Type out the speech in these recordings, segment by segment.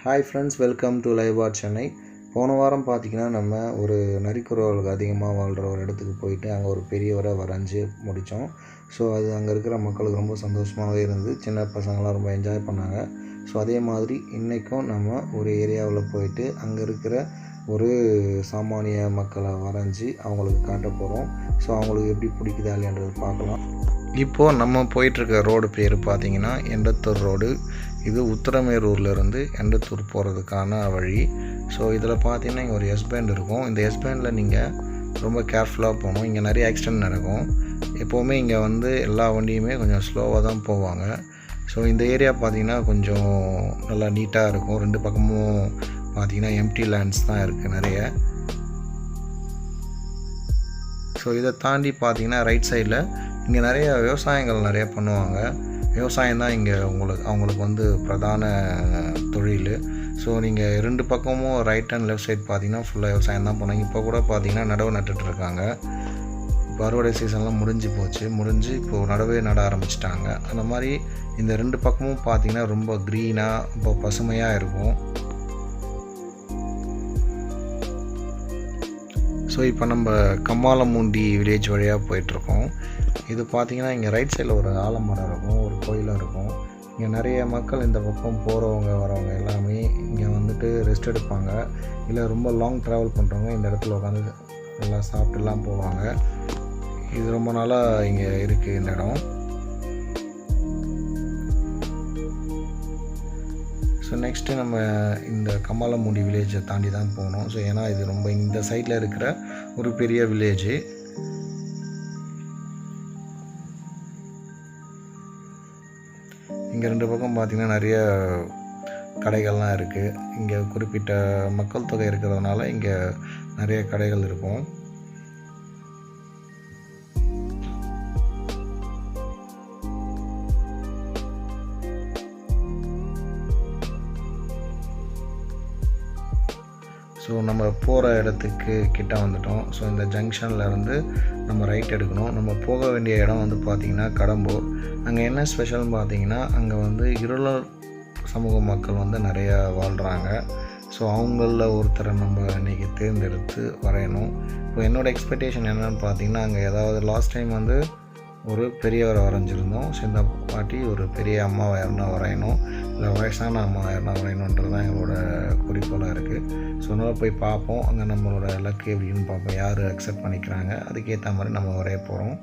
Hi friends, welcome to Live Art Chennai. போன வாரம் பார்த்தீங்கன்னா நம்ம ஒரு நரிக்குறவர்களுக்கு அதிகமாக வாழ்கிற ஒரு இடத்துக்கு போயிட்டு அங்கே ஒரு பெரியவரை வரைஞ்சி முடித்தோம். ஸோ அது அங்கே இருக்கிற மக்களுக்கு ரொம்ப சந்தோஷமாகவே இருந்தது. சின்ன பசங்களாம் ரொம்ப என்ஜாய் பண்ணாங்க. ஸோ அதே மாதிரி இன்றைக்கும் நம்ம ஒரு ஏரியாவில் போயிட்டு அங்கே இருக்கிற ஒரு சாமானிய மக்களை வரைஞ்சி அவங்களுக்கு காட்ட போகிறோம். ஸோ அவங்களுக்கு எப்படி பிடிக்குதா இல்லைன்றது பார்க்கலாம். இப்போது நம்ம போயிட்டுருக்க ரோடு பேர் பார்த்திங்கன்னா எண்டத்தூர் ரோடு. இது உத்திரமேரூர்லேருந்து எண்டத்தூர் போகிறதுக்கான வழி. ஸோ இதில் பார்த்தீங்கன்னா இங்கே ஒரு எஸ் பேண்ட் இருக்கும். இந்த எஸ் பேண்டில் நீங்கள் ரொம்ப கேர்ஃபுல்லாக போகணும். இங்கே நிறைய ஆக்சிடென்ட் நடக்கும். எப்போவுமே இங்கே எல்லா வண்டியுமே கொஞ்சம் ஸ்லோவாக தான் போவாங்க. ஸோ இந்த ஏரியா பார்த்திங்கன்னா கொஞ்சம் நல்லா நீட்டாக இருக்கும். ரெண்டு பக்கமும் பார்த்திங்கன்னா எம்டி லேண்ட்ஸ் தான் இருக்குது நிறைய. ஸோ இதை தாண்டி பார்த்திங்கன்னா ரைட் சைடில் இங்கே நிறைய விவசாயங்கள் நிறைய பண்ணுவாங்க. விவசாயம் தான் இங்கே அவங்களுக்கு பிரதான தொழில். ஸோ நீங்கள் ரெண்டு பக்கமும் ரைட் அண்ட் லெஃப்ட் சைட் பார்த்தீங்கன்னா ஃபுல்லாக விவசாயம் தான் பண்ணுவாங்க. இப்போ கூட பார்த்தீங்கன்னா நடவு நட்டுட்ருக்காங்க. இப்போ அறுவடை சீசன்லாம் முடிஞ்சு இப்போது நடவே நட ஆரம்பிச்சிட்டாங்க. அந்த மாதிரி இந்த ரெண்டு பக்கமும் பார்த்தீங்கன்னா ரொம்ப க்ரீனாக இப்போ பசுமையாக இருக்கும். ஸோ இப்போ நம்ம கம்மாலமூண்டி வில்லேஜ் வழியாக போயிட்டுருக்கோம். இது பார்த்திங்கன்னா இங்கே ரைட் சைடில் ஒரு ஆலமரம் இருக்கும், ஒரு கோயிலும் இருக்கும். இங்கே நிறைய மக்கள் இந்த பக்கம் போகிறவங்க வரவங்க எல்லாமே இங்கே ரெஸ்ட் எடுப்பாங்க. இல்லை ரொம்ப லாங் ட்ராவல் பண்ணுறவங்க இந்த இடத்துல உட்காந்து நல்லா சாப்பிட்டுலாம் போவாங்க. இது ரொம்ப நாளாக இங்கே இருக்குது இந்த இடம். ஸோ நெக்ஸ்ட்டு நம்ம இந்த கம்மாலமூண்டி வில்லேஜை தாண்டி தான் போகணும். ஸோ ஏன்னா இது ரொம்ப இந்த சைடில் இருக்கிற ஒரு பெரிய வில்லேஜு. இங்கே ரெண்டு பக்கம் பார்த்திங்கன்னா நிறைய கடைகள்லாம் இருக்குது. இங்கே குறிப்பிட்ட மக்கள் தொகை இருக்கிறதுனால இங்கே நிறைய கடைகள் இருக்கும். ஸோ நம்ம போகிற இடத்துக்கு கிட்ட வந்துட்டோம். ஸோ இந்த ஜங்ஷன்லேருந்து நம்ம ரைட் எடுக்கணும். நம்ம போக வேண்டிய இடம் பார்த்திங்கன்னா கடம்பூர். அங்கே என்ன ஸ்பெஷல்னு பார்த்திங்கன்னா அங்கே இருளர் சமூக மக்கள் நிறையா வாழ்கிறாங்க. ஸோ அவங்களில் ஒருத்தரை நம்ம இன்றைக்கி தேர்ந்தெடுத்து வரையணும். இப்போ என்னோடய எக்ஸ்பெக்டேஷன் என்னென்னு பார்த்திங்கன்னா அங்கே ஏதாவது லாஸ்ட் டைம் ஒரு பெரியவரை வரைஞ்சிருந்தோம். ஸோ இந்த பாட்டி ஒரு பெரிய அம்மாவை யாருன்னா வரையணும், இல்லை வயசான அம்மா யாருன்னா வரையணுன்றது தான் எங்களோட குறிக்கோளாக இருக்குது. ஸோ அதனால் போய் பார்ப்போம். அங்கே நம்மளோட லக்கு எப்படின்னு பார்ப்போம், யார் அக்செப்ட் பண்ணிக்கிறாங்க, அதுக்கேற்ற மாதிரி நம்ம வரைய போகிறோம்.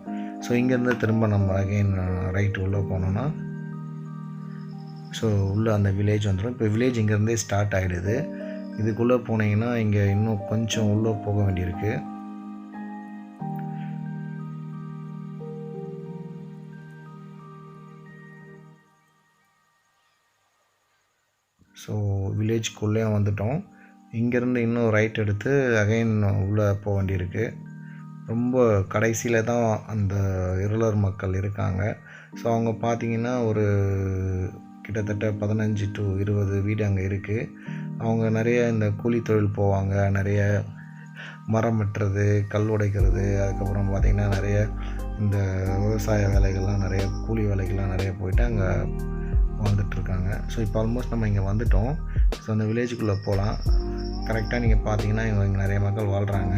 ஸோ இங்கேருந்து திரும்ப நம்ம அகெயின் ரைட் உள்ளே போனோன்னா ஸோ உள்ளே அந்த வில்லேஜ் வந்துடும். இப்போ வில்லேஜ் இங்கேருந்தே ஸ்டார்ட் ஆகிடுது. இதுக்குள்ளே போனீங்கன்னா இங்கே இன்னும் கொஞ்சம் உள்ளே போக வேண்டியிருக்கு. ஸோ வில்லேஜ்க்குள்ளே வந்துட்டோம். இங்கேருந்து இன்னும் ரைட் எடுத்து அகைன் உள்ளே போக வேண்டியிருக்கு. ரொம்ப கடைசியில் தான் அந்த இருளர் மக்கள் இருக்காங்க. ஸோ அவங்க பார்த்திங்கன்னா ஒரு கிட்டத்தட்ட 15 to 20 வீடு அங்கே இருக்குது. அவங்க நிறைய இந்த கூலி தொழில் போவாங்க. நிறைய மரம் வெட்டுறது, கல் உடைக்கிறது, அதுக்கப்புறம் பார்த்திங்கன்னா நிறைய இந்த விவசாய வேலைகள்லாம் நிறைய கூலி வேலைகள்லாம் நிறைய போயிட்டு அங்கே வந்துட்டுருக்காங்க. ஸோ இப்போ ஆல்மோஸ்ட் நம்ம இங்கே வந்துட்டோம். ஸோ அந்த வில்லேஜுக்குள்ளே போகலாம். கரெக்டாக நீங்கள் பார்த்தீங்கன்னா இங்கே நிறைய மக்கள் வாழ்கிறாங்க.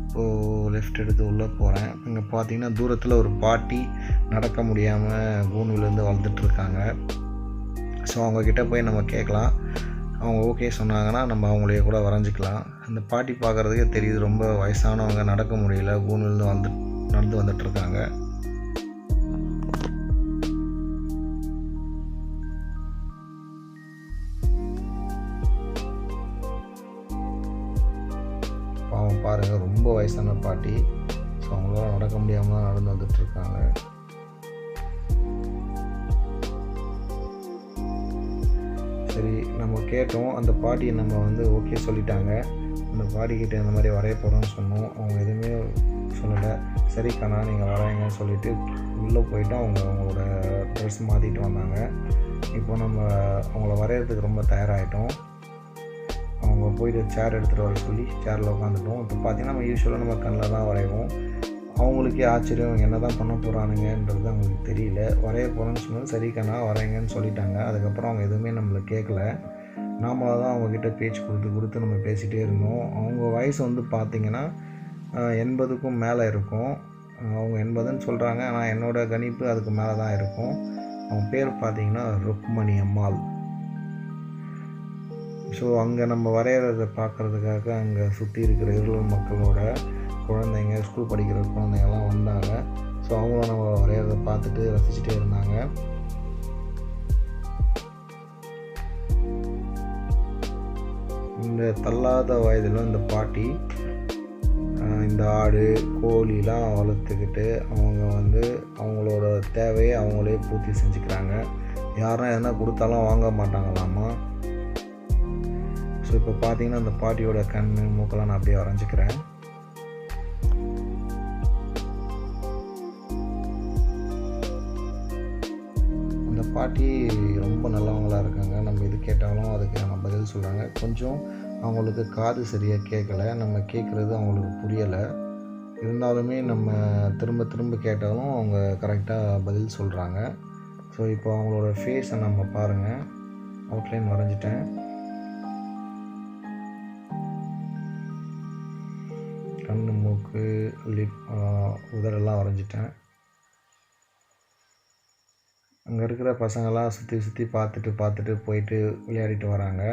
இப்போது லெஃப்ட் எடுத்து உள்ளே போகிறேன். இங்கே பார்த்தீங்கன்னா தூரத்தில் ஒரு பாட்டி நடக்க முடியாமல் கூண்டுலேருந்து வளர்ந்துட்டுருக்காங்க. ஸோ அவங்கக்கிட்ட போய் நம்ம கேட்கலாம். அவங்க ஓகே சொன்னாங்கன்னா நம்ம அவங்களையே கூட வரைஞ்சிக்கலாம். அந்த பாட்டி பார்க்குறதுக்கே தெரியுது ரொம்ப வயசானவங்க, நடக்க முடியல, கூண்டுலேருந்து நடந்து வந்துட்டுருக்காங்க. பாவம் பாருங்கள், ரொம்ப வயசான பாட்டி. ஸோ அவங்களால நடக்க முடியாமல் நடந்து வந்துட்டுருக்காங்க. சரி, நம்ம கேட்டோம். அந்த பாட்டியை நம்ம ஓகே சொல்லிட்டாங்க. அந்த பாட்டிக்கிட்ட இந்த மாதிரி வரைய போகிறோம்னு சொன்னோம். அவங்க எதுவுமே சொல்லலை. சரி கண்ணா நீங்கள் வரைங்கன்னு சொல்லிவிட்டு உள்ளே போயிட்டு அவங்களோட ட்ரெஸ் மாற்றிட்டு வந்தாங்க. இப்போ நம்ம அவங்கள வரைகிறதுக்கு ரொம்ப தயாராகிட்டோம். அவங்க போயிட்டு சேர் எடுத்துகிட்டு வர சொல்லி சேரில் உட்காந்துட்டோம். இப்போ பார்த்திங்கன்னா நம்ம யூஸ்வலாக நம்ம கண்ணில் தான் வரைவோம். அவங்களுக்கே ஆச்சரியம், என்ன தான் பண்ண போகிறானுங்கன்றது அவங்களுக்கு தெரியல. வரைய போகிறேன்னு சொன்னது, சரி கண்ணா வரைங்கன்னு சொல்லிட்டாங்க. அதுக்கப்புறம் அவங்க எதுவுமே நம்மளை கேட்கல. நாமளாக தான் அவங்கக்கிட்ட பேச்சு கொடுத்து நம்ம பேசிகிட்டே இருந்தோம். அவங்க வயசு வந்து பார்த்திங்கன்னா 80க்கும் மேலே இருக்கும். அவங்க 80ன்னு சொல்கிறாங்க, ஆனால் என்னோடய கணிப்பு அதுக்கு மேலே தான் இருக்கும். அவங்க பேர் பார்த்திங்கன்னா ருக்மணி அம்மாள். ஸோ அங்கே நம்ம வரைகிறத பார்க்குறதுக்காக அங்கே சுற்றி இருக்கிற இருளர் மக்களோட குழந்தைங்க, ஸ்கூல் படிக்கிற குழந்தைங்கள்லாம் வந்தாங்க. ஸோ அவங்களும் நம்ம வரைகிறத பார்த்துட்டு ரசிச்சுட்டே இருந்தாங்க. இந்த தள்ளாத வயதிலும் இந்த பாட்டி இந்த ஆடு கோழிலாம் வளர்த்துக்கிட்டு அவங்க வந்து அவங்களோட தேவையை அவங்களே பூர்த்தி செஞ்சுக்கிறாங்க. யாரும் எதனா கொடுத்தாலும் வாங்க மாட்டாங்களாமா. ஸோ இப்போ பார்த்தீங்கன்னா அந்த பாட்டியோட கண் மூக்கெல்லாம் நான் அப்படியே வரைஞ்சிக்கிறேன். அந்த பாட்டி ரொம்ப நல்லவங்களாக இருக்காங்க. நம்ம எது கேட்டாலும் அதுக்கு நம்ம பதில் சொல்கிறாங்க. கொஞ்சம் அவங்களுக்கு காது சரியாக கேட்கலை, நம்ம கேட்குறது அவங்களுக்கு புரியலை. இருந்தாலுமே நம்ம திரும்ப திரும்ப கேட்டாலும் அவங்க கரெக்டாக பதில் சொல்கிறாங்க. ஸோ இப்போ அவங்களோட ஃபேஸை நம்ம பாருங்கள். அவுட்லைன் வரைஞ்சிட்டேன். கண், மூக்கு, லிப், உதடெல்லாம் வரைஞ்சிட்டேன். அங்கே இருக்கிற பசங்கள்லாம் சுற்றி பார்த்துட்டு போயிட்டு விளையாடிட்டு வராங்க.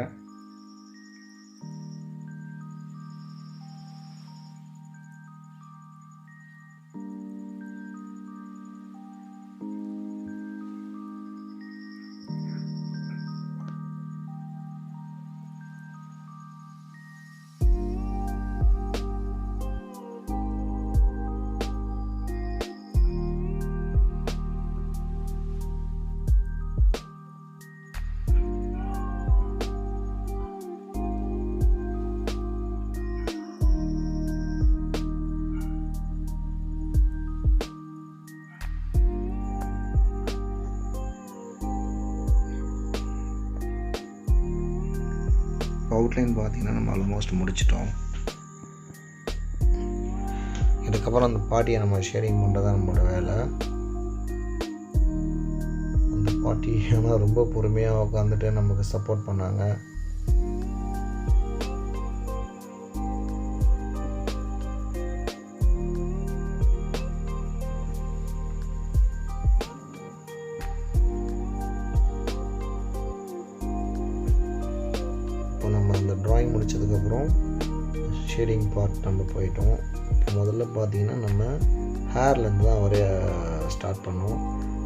அவுட்லைன் பார்த்திங்கன்னா நம்ம ஆல்மோஸ்ட் முடிச்சிட்டோம். இதுக்கப்புறம் அந்த பாட்டியை நம்ம ஷேடிங் பண்ணுறது தான் நம்மளோட வேலை. அந்த பாட்டி ஆனால் ரொம்ப பொறுமையாக உட்காந்துட்டு நமக்கு சப்போர்ட் பண்ணாங்க. நம்ம அந்த ட்ராயிங் முடித்ததுக்கப்புறம் ஷேடிங் பார்ட் நம்ம போயிட்டோம். இப்போ முதல்ல பார்த்திங்கன்னா நம்ம ஹேர்லேருந்து தான் வரைய ஸ்டார்ட் பண்ணோம்.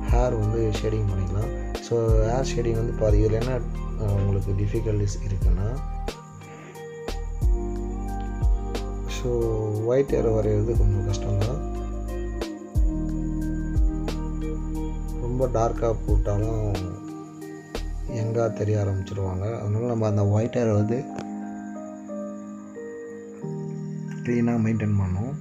ஹேர் வந்து ஷேடிங் பண்ணிக்கலாம். ஸோ ஹேர் ஷேடிங் வந்து இதில் என்ன உங்களுக்கு டிஃபிகல்ட்டிஸ் இருக்குன்னா, ஸோ ஒயிட் ஹேர் வரைகிறது கொஞ்சம் கஷ்டம்தான். ரொம்ப டார்க்காக போட்டாலும் யங்காக தெரிய ஆரம்பிச்சிருவாங்க. அதனால நம்ம அந்த ஒயிட் ஹேரை வந்து க்ளீனாக மெயின்டைன் பண்ணோம்.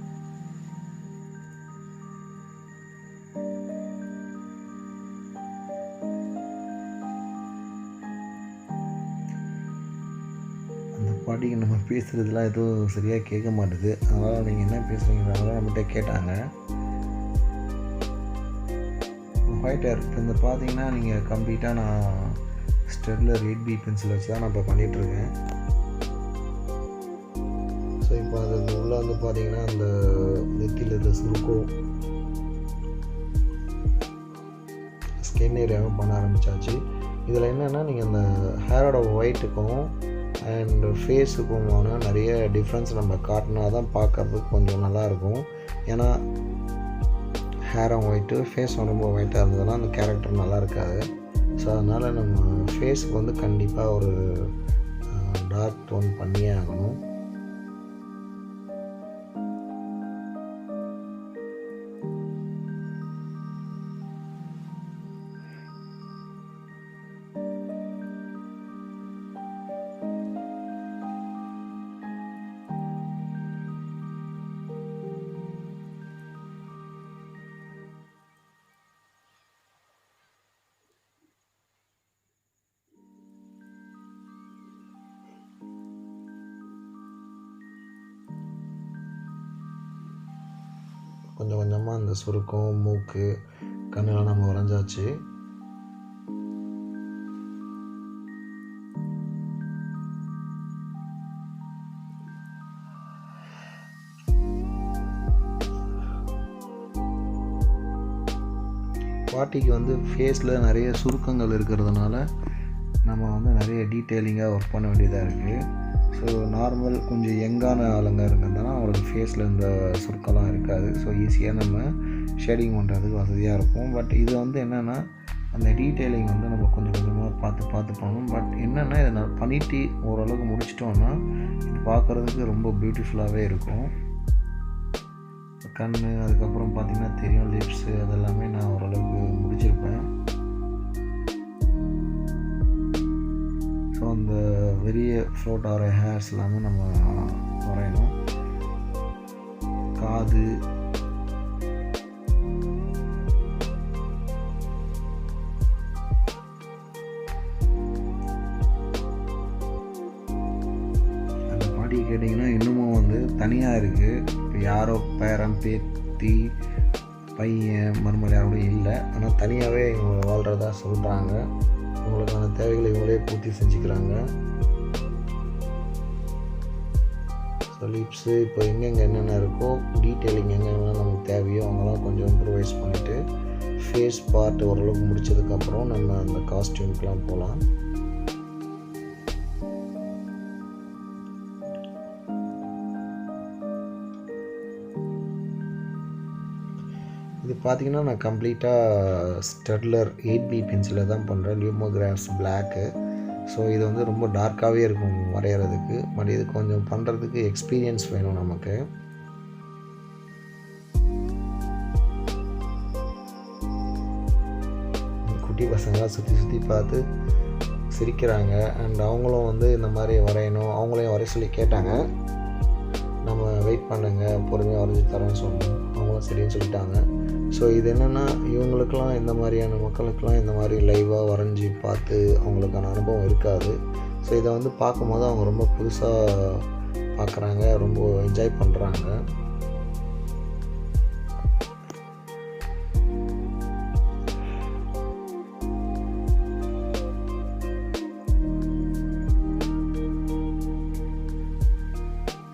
அந்த பாட்டிக்கு நம்ம பேசுகிறதுலாம் எதுவும் சரியாக கேட்க மாட்டுது. அதனால் நீங்கள் என்ன பேசுகிறீங்கிறதால நம்மகிட்ட கேட்டாங்க. ஒயிட் ஹேர் இப்போ இந்த பார்த்தீங்கன்னா நீங்கள் கம்ப்ளீட்டாக நான் ஸ்டெட்லர் 8B பென்சில் வச்சு தான் நான் இப்போ பண்ணிகிட்ருக்கேன். ஸோ இப்போ அது உள்ளே வந்து பார்த்தீங்கன்னா அந்த நெத்தியில் இருந்த சுருக்கம் ஸ்கின் ஏரியாவும் பண்ண ஆரம்பித்தாச்சு. இதில் என்னென்னா நீங்கள் அந்த ஹேரோட ஒயிட்டுக்கும் அண்ட் ஃபேஸுக்குமான நிறைய டிஃப்ரென்ஸ் நம்ம காட்டினா தான் பார்க்குறதுக்கு கொஞ்சம் நல்லாயிருக்கும். ஏன்னா ஹேரும் ஒயிட்டு, ஃபேஸும் ரொம்ப ஒயிட்டாக இருந்ததுன்னா அந்த கேரக்டர் நல்லா இருக்காது. ஸோ அதனால் நம்ம ஃபேஸுக்கு வந்து கண்டிப்பாக ஒரு டார்க் டோன் பண்ணியே ஆகணும். அந்த சுருக்கம், மூக்கு, கண்ணெல்லாம் நம்ம வரைஞ்சாச்சு. பாட்டிக்கு வந்து ஃபேஸில் நிறைய சுருக்கங்கள் இருக்கிறதுனால நம்ம வந்து நிறைய டீட்டெயிலிங்காக ஒர்க் பண்ண வேண்டியதாக இருக்குது. ஸோ நார்மல் கொஞ்சம் யங்கான ஆளுங்க இருக்கிறதுனால அவங்களுக்கு ஃபேஸில் இந்த சுருக்கம்லாம் இருக்காது. ஸோ ஈஸியாக நம்ம ஷேடிங் பண்ணுறதுக்கு வசதியாக இருக்கும். பட் இது வந்து என்னென்னா அந்த டீட்டெயிலிங் வந்து நம்ம கொஞ்சம் கொஞ்சமாக பார்த்து பண்ணணும். பட் என்னென்னா இதை நான் பண்ணிவிட்டு ஓரளவுக்கு முடிச்சிட்டோன்னா இது பார்க்குறதுக்கு ரொம்ப பியூட்டிஃபுல்லாகவே இருக்கும். கண், அதுக்கப்புறம் பார்த்திங்கன்னா தெரியும் லிப்ஸு, அதெல்லாமே நான் ஓரளவுக்கு முடிச்சிருப்பேன். ஸோ அந்த வெளியே ஃப்ளோட் ஆகிற ஹேர்ஸ் எல்லாமே நம்ம வரையணும். காது, அந்த பாட்டி கேட்டிங்கன்னா இன்னமும் வந்து தனியாக இருக்குது. இப்போ யாரோ பேரன், பேத்தி, பையன், மருமகள் யாரோட இல்லை. ஆனால் தனியாகவே இவங்க வாழ்கிறதா சொல்கிறாங்க. இவங்களுக்கான தேவைகளை இவங்களே பூர்த்தி செஞ்சுக்கிறாங்க. ஸோ லிப்ஸு இப்போ எங்கெங்கே என்னென்ன இருக்கோ டீட்டெயிலிங் எங்கெங்கெல்லாம் நமக்கு தேவையோ அவங்களாம் கொஞ்சம் இம்ப்ரூவைஸ் பண்ணிவிட்டு ஃபேஸ் பார்ட் ஓரளவுக்கு முடித்ததுக்கப்புறம் நம்ம அந்த காஸ்டியூம்க்கெலாம் போகலாம். இது பார்த்திங்கன்னா நான் கம்ப்ளீட்டாக ஸ்டெட்லர் 8B பென்சிலில் தான் பண்ணுறேன். லியூமோகிராஃப்ஸ் பிளாக்கு. ஸோ இது வந்து ரொம்ப டார்க்காகவே இருக்கும் வரைகிறதுக்கு. பட் இது கொஞ்சம் பண்ணுறதுக்கு எக்ஸ்பீரியன்ஸ் வேணும் நமக்கு. குட்டி பசங்களாம் சுற்றி பார்த்து சிரிக்கிறாங்க. அண்ட் அவங்களும் வந்து இந்த மாதிரி வரையணும், அவங்களையும் வரைய சொல்லி கேட்டாங்க. நம்ம வெயிட் பண்ணுங்கள், பொறுமையாக வரைஞ்சி தரேன்னு சொன்னோம். அவங்களும் சரின்னு சொல்லிட்டாங்க. ஸோ இது என்னென்னா இவங்களுக்கெல்லாம் இந்த மாதிரியான மக்களுக்கெல்லாம் இந்த மாதிரி லைவாக வரைஞ்சி பார்த்து அவங்களுக்கான அனுபவம் இருக்காது. ஸோ இதை வந்து பார்க்கும்போது அவங்க ரொம்ப புதுசாக பார்க்குறாங்க, ரொம்ப என்ஜாய் பண்ணுறாங்க.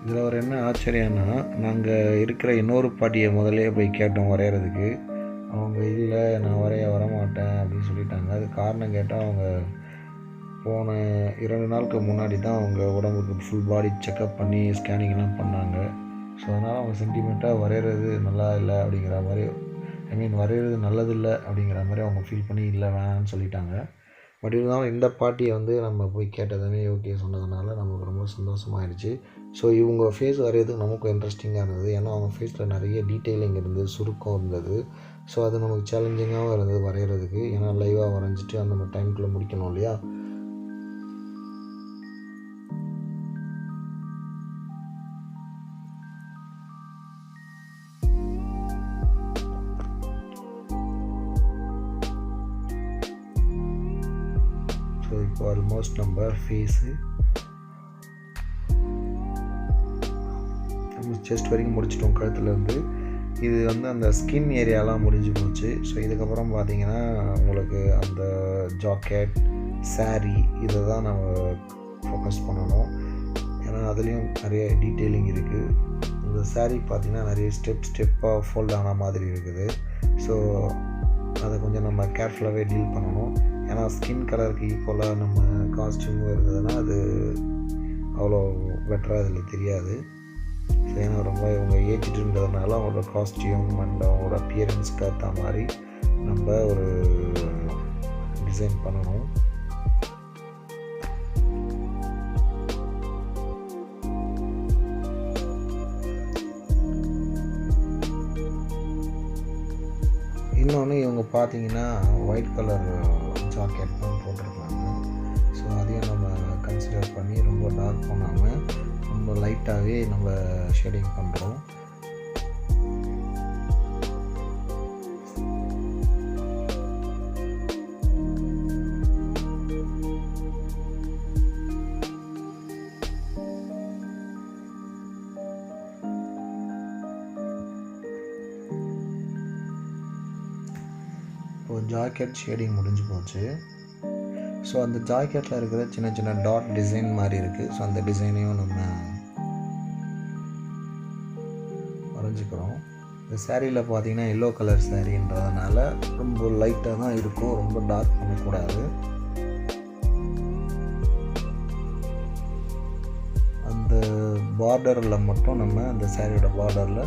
இதில் ஒரு என்ன ஆச்சரியம்னா, நாங்கள் இருக்கிற இன்னொரு பாட்டியை முதலே போய் கேட்டோம் வரைகிறதுக்கு. அவங்க இல்லை, நான் வரமாட்டேன் அப்படின்னு சொல்லிட்டாங்க. அது காரணம் கேட்டால் அவங்க போன 2 நாளுக்கு முன்னாடி தான் அவங்க உடம்புக்கு ஃபுல் பாடி செக்கப் பண்ணி ஸ்கேனிங்லாம் பண்ணாங்க. ஸோ அதனால் அவங்க சென்டிமெண்ட்டாக வரைகிறது நல்லா இல்லை அப்படிங்கிற மாதிரி, வரைகிறது நல்லதில்லை அப்படிங்கிற மாதிரி அவங்க ஃபீல் பண்ணி இல்லை வேணான்னு சொல்லிட்டாங்க. பட் இருந்தாலும் இந்த பாட்டியை வந்து நம்ம போய் கேட்டதுமே ஓகே சொன்னதுனால நமக்கு ரொம்ப சந்தோஷமாயிடுச்சு. ஸோ இவங்க ஃபேஸ் வரைகிறதுக்கு நமக்கும் இன்ட்ரெஸ்டிங்காக இருந்தது. ஏன்னா அவங்க ஃபேஸில் நிறைய டீட்டெயிலிங் இருந்தது, சுருக்கம் இருந்தது. ஸோ அது நமக்கு சேலஞ்சிங்காகவும் இருந்தது வரைகிறதுக்கு. ஏன்னா லைவாக வரைஞ்சிட்டு அந்த டைமுக்குள்ளே முடிக்கணும் இல்லையா. ஸோ இப்போ ஆல்மோஸ்ட் நம்ம ஃபேஸு செஸ்ட் வரைக்கும் முடிச்சிட்டோம் கழுத்துலேருந்து. இது வந்து அந்த ஸ்கின் ஏரியாலாம் முடிஞ்சு போச்சு. ஸோ இதுக்கப்புறம் பார்த்திங்கன்னா உங்களுக்கு அந்த ஜாக்கெட், சாரீ இதை தான் நம்ம ஃபோக்கஸ் பண்ணணும். ஏன்னா அதுலேயும் நிறைய டீட்டெயிலிங் இருக்குது. இந்த சாரீ பார்த்திங்கன்னா நிறைய ஸ்டெப்பாக ஃபோல்ட் ஆன மாதிரி இருக்குது. ஸோ அதை கொஞ்சம் நம்ம கேர்ஃபுல்லாகவே டீல் பண்ணணும். ஏன்னா ஸ்கின் கலருக்கு ஈக்குவலாக நம்ம காஸ்டியூம் இருந்ததுன்னா அது அவ்வளோ பெட்டராக அதில் தெரியாது. ஸோ ஏன்னா ரொம்ப இவங்க ஏஜ்டுன்றதுனால அவங்களோட காஸ்டியூம் அண்ட் அவங்களோட அப்பியரன்ஸ்க்கு ஏற்ற மாதிரி நம்ம ஒரு டிசைன் பண்ணணும். இன்னொன்று இவங்க பார்த்தீங்கன்னா ஒயிட் கலர் ஜாக்கெட் தான் போட்டிருக்காங்க. ஸோ அதையும் நம்ம கன்சிடர் பண்ணி ரொம்ப டார்க் பண்ணாமல் ரொம்ப லைட்டாகவே நம்ம ஷேடிங் பண்ணுறோம். ஜாக்கெட் ஷேடிங் முடிஞ்சு போச்சு. ஸோ அந்த ஜாக்கெட்டில் இருக்கிற சின்ன சின்ன டாட் டிசைன் மாதிரி இருக்குது. ஸோ அந்த டிசைனையும் நம்ம வரைஞ்சிக்கிறோம். இந்த சேரீயில் பார்த்தீங்கன்னா எல்லோ கலர் சேரீன்றதுனால ரொம்ப லைட்டாக தான் இருக்கும், ரொம்ப டார்க் பண்ணக்கூடாது. அந்த பார்டரில் மட்டும் நம்ம அந்த சேரீயோட பார்டரில்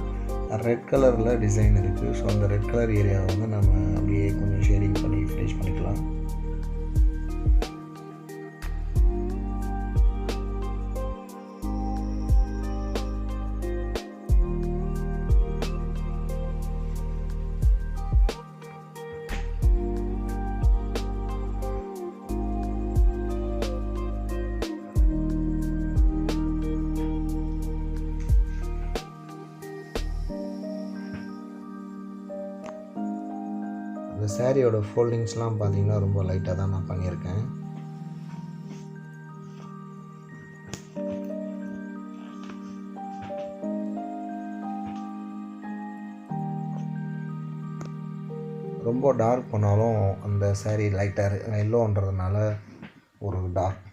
ரெட் கலரில் டிசைன் இருக்குது. ஸோ அந்த ரெட் கலர் ஏரியாவை வந்து நம்ம அப்படியே கொஞ்சம் ஷேடிங் பண்ணி ஃபினிஷ் பண்ணிக்கலாம். இந்த சேரீயோட ஃபோல்டிங்ஸ்லாம் பார்த்தீங்கன்னா ரொம்ப லைட்டாக தான் நான் பண்ணியிருக்கேன். ரொம்ப டார்க் பண்ணாலும் அந்த சேரீ லைட்டாக எல்லோன்றதுனால ஒரு டார்க்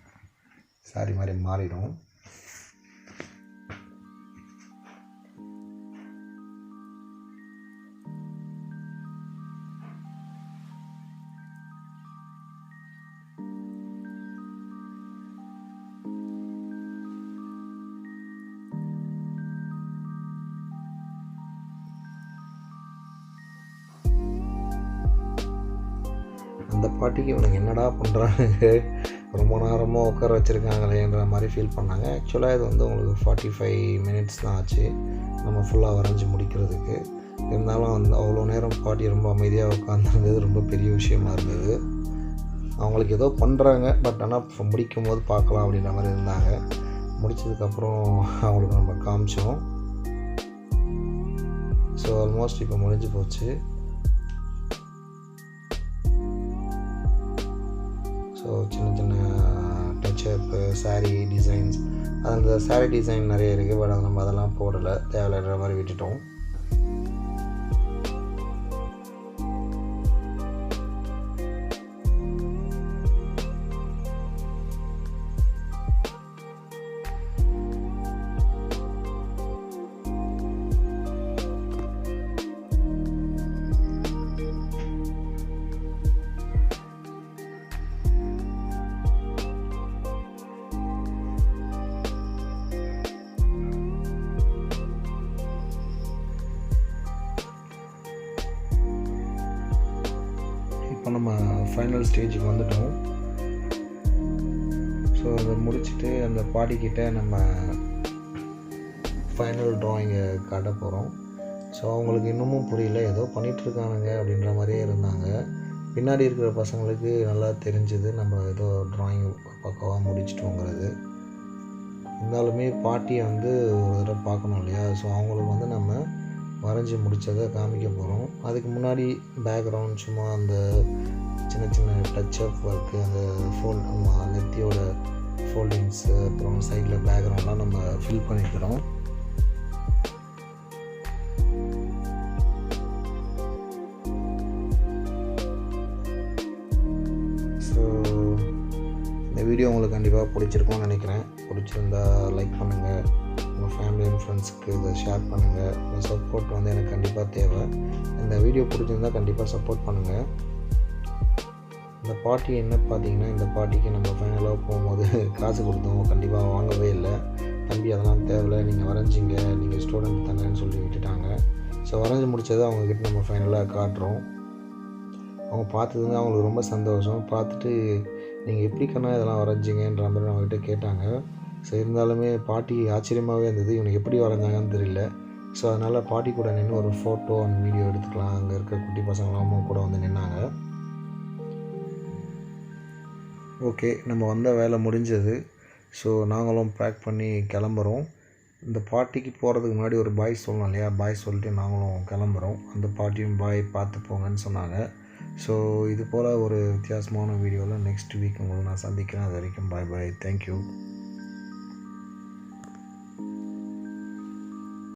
சேரீ மாதிரி மாறிடும். அந்த பாட்டிக்கு இவனுங்க என்னடா பண்ணுறாங்க, ரொம்ப நேரமாக உட்கார வச்சுருக்காங்களேன்ற மாதிரி ஃபீல் பண்ணாங்க. ஆக்சுவலாக இது வந்து உங்களுக்கு 45 மினிட்ஸ் தான் ஆச்சு நம்ம ஃபுல்லாக வரைஞ்சி முடிக்கிறதுக்கு. இருந்தாலும் அந்த அவ்வளோ நேரம் பாட்டி ரொம்ப அமைதியாக உட்காந்துருந்தது ரொம்ப பெரிய விஷயமா இருந்தது. அவங்களுக்கு ஏதோ பண்ணுறாங்க, பட் ஆனால் முடிக்கும் போது பார்க்கலாம் அப்படின்ற மாதிரி இருந்தாங்க. முடித்ததுக்கப்புறம் அவங்களுக்கு நம்ம காமிச்சோம். ஸோ ஆல்மோஸ்ட் இப்போ முடிஞ்சு போச்சு. ஸோ சின்ன சின்ன டச்சப்பு சாரீ டிசைன்ஸ், அந்த சாரீ டிசைன் நிறைய இருக்குது, பட் நம்ம அதெல்லாம் போடலை, தேவையில்லைன்ற மாதிரி விட்டுட்டோம். இப்போ நம்ம ஃபைனல் ஸ்டேஜுக்கு வந்துட்டோம். ஸோ அதை முடிச்சுட்டு அந்த பாட்டிக்கிட்ட நம்ம ஃபைனல் ட்ராயிங்கை காட்ட போகிறோம். ஸோ அவங்களுக்கு இன்னமும் புரியல, ஏதோ பண்ணிகிட்ருக்கானுங்க அப்படின்ற மாதிரியே இருந்தாங்க. பின்னாடி இருக்கிற பசங்களுக்கு நல்லா தெரிஞ்சுது நம்ம ஏதோ ட்ராயிங் பக்காவாக முடிச்சிட்டோங்கிறது. இருந்தாலுமே பாட்டியை வந்து ஒரு தடவை பார்க்கணும் இல்லையா? ஸோ அவங்களுக்கு வந்து நம்ம வரைஞ்சி முடித்ததை காமிக்க போகிறோம். அதுக்கு முன்னாடி பேக்ரவுண்ட் சும்மா அந்த சின்ன சின்ன டச்சப் ஒர்க்கு, அந்த நெத்தியோட ஃபோல்டிங்ஸு, அப்புறம் சைடில் பேக்ரவுண்ட்லாம் நம்ம ஃபில் பண்ணிக்கிறோம். ஸோ இந்த வீடியோ உங்களுக்கு கண்டிப்பாக பிடிச்சிருக்கும்னு நினைக்கிறேன். பிடிச்சிருந்தா லைக் பண்ணுங்கள், உங்கள் ஃபேமிலி அண்ட் ஃப்ரெண்ட்ஸுக்கு இதை ஷேர் பண்ணுங்கள். இந்த சப்போர்ட் வந்து எனக்கு கண்டிப்பாக தேவை. இந்த வீடியோ பிடிச்சிருந்தால் கண்டிப்பாக சப்போர்ட் பண்ணுங்கள். இந்த பாட்டி என்ன பார்த்தீங்கன்னா, இந்த பாட்டிக்கு நம்ம ஃபைனலாக போகும்போது காசு கொடுத்தோம், கண்டிப்பாக வாங்கவே இல்லை. தம்பி அதெல்லாம் தேவையில்லை, நீங்கள் வரைஞ்சிங்க, நீங்கள் ஸ்டூடெண்ட் தானேன்னு சொல்லி விட்டுட்டாங்க. ஸோ வரைஞ்சி முடித்ததை அவங்கக்கிட்ட நம்ம ஃபைனலாக காட்டுறோம். அவங்க பார்த்ததுங்க அவங்களுக்கு ரொம்ப சந்தோஷம். பார்த்துட்டு நீங்கள் எப்படி கண்ணா இதெல்லாம் வரைஞ்சிங்கன்ற மாதிரி அவங்ககிட்ட கேட்டாங்க. ஸோ இருந்தாலுமே பாட்டி ஆச்சரியமாகவே இருந்தது, இவனுக்கு எப்படி வரைஞ்சாங்கன்னு தெரியல. ஸோ அதனால் பாட்டி கூட நின்று ஒரு ஃபோட்டோ அண்ட் வீடியோ எடுத்துக்கலாம். அங்கே இருக்க குட்டி பசங்களாம் கூட வந்து நின்னாங்க. ஓகே, நம்ம வந்த வேலை முடிஞ்சது. ஸோ நாங்களும் பேக் பண்ணி கிளம்புறோம். இந்த பாட்டிக்கு போகிறதுக்கு முன்னாடி ஒரு பாய் சொல்லணும் இல்லையா? பாய் சொல்லிட்டு நாங்களும் கிளம்புறோம். அந்த பாட்டியும் பாய் பார்த்து போங்கன்னு சொன்னாங்க. ஸோ இது போல் ஒரு வித்தியாசமான வீடியோவில் நெக்ஸ்ட் வீக் உங்களை நான் சந்திக்கிறேன். அது வரைக்கும் பாய் பாய், தேங்க்யூ.